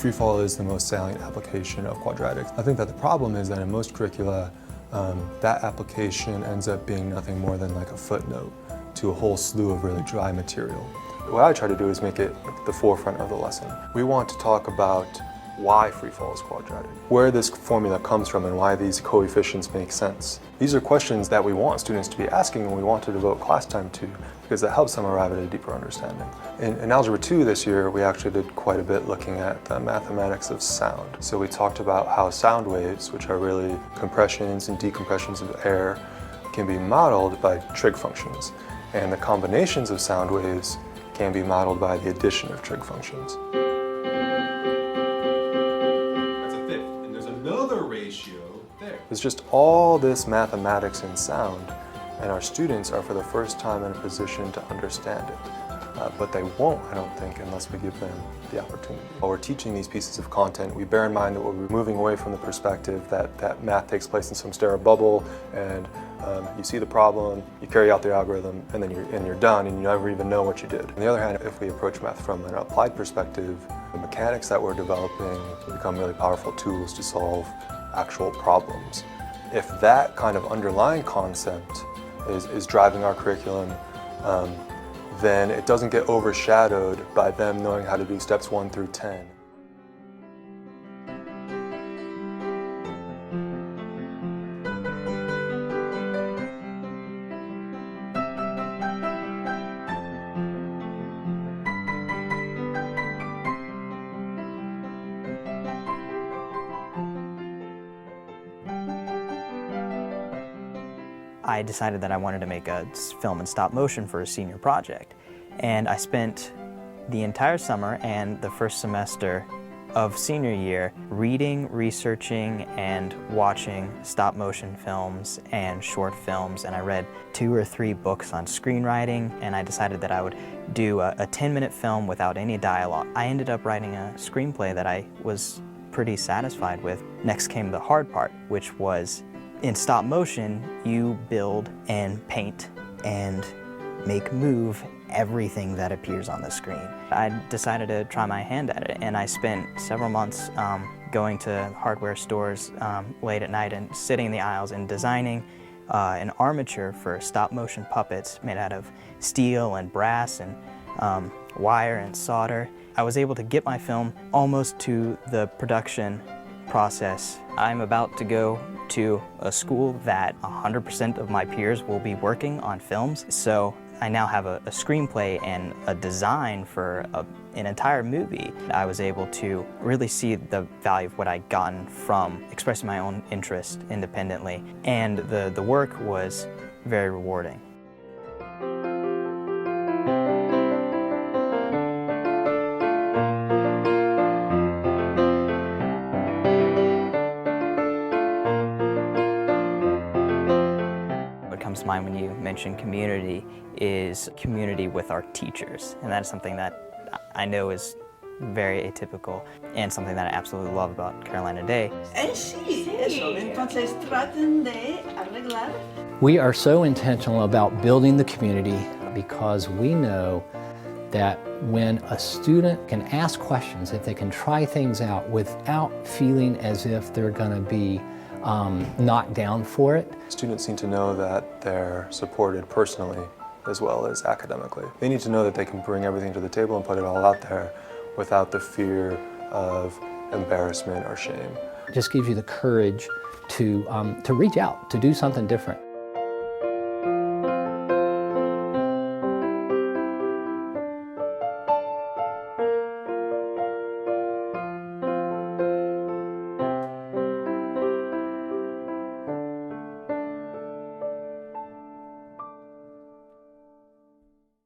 Freefall is the most salient application of quadratics. I think that the problem is that in most curricula, that application ends up being nothing more than like a footnote to a whole slew of really dry material. What I try to do is make it the forefront of the lesson. We want to talk about why freefall is quadratic, where this formula comes from and why these coefficients make sense. These are questions that we want students to be asking and we want to devote class time to because that helps them arrive at a deeper understanding. In Algebra 2 this year, we actually did quite a bit looking at the mathematics of sound. So we talked about how sound waves, which are really compressions and decompressions of air, can be modeled by trig functions. And the combinations of sound waves can be modeled by the addition of trig functions. Another ratio there. There's just all this mathematics in sound, and our students are for the first time in a position to understand it. But they won't, I don't think, unless we give them the opportunity. While we're teaching these pieces of content, we bear in mind that we're moving away from the perspective that math takes place in some sterile bubble, and you see the problem, you carry out the algorithm, and then you're done, and you never even know what you did. On the other hand, if we approach math from an applied perspective, the mechanics that we're developing become really powerful tools to solve actual problems. If that kind of underlying concept is driving our curriculum, then it doesn't get overshadowed by them knowing how to do steps 1 through 10. I decided that I wanted to make a film in stop motion for a senior project. And I spent the entire summer and the first semester of senior year reading, researching, and watching stop motion films and short films. And I read 2 or 3 books on screenwriting, and I decided that I would do a 10-minute film without any dialogue. I ended up writing a screenplay that I was pretty satisfied with. Next came the hard part, which was in stop motion, you build and paint and make move everything that appears on the screen. I decided to try my hand at it, and I spent several months going to hardware stores late at night and sitting in the aisles and designing an armature for stop motion puppets made out of steel and brass and wire and solder. I was able to get my film almost to the production process. I'm about to go to a school that 100% of my peers will be working on films, so I now have a screenplay and a design for an entire movie. I was able to really see the value of what I'd gotten from expressing my own interest independently, and the work was very rewarding. What comes to mind when you mention community is community with our teachers, and that is something that I know is very atypical and something that I absolutely love about Carolina Day. Sí, eso. Entonces traten de arreglar. We are so intentional about building the community because we know that when a student can ask questions, if they can try things out without feeling as if they're going to be knocked down for it. Students need to know that they're supported personally as well as academically. They need to know that they can bring everything to the table and put it all out there without the fear of embarrassment or shame. It just gives you the courage to reach out, to do something different.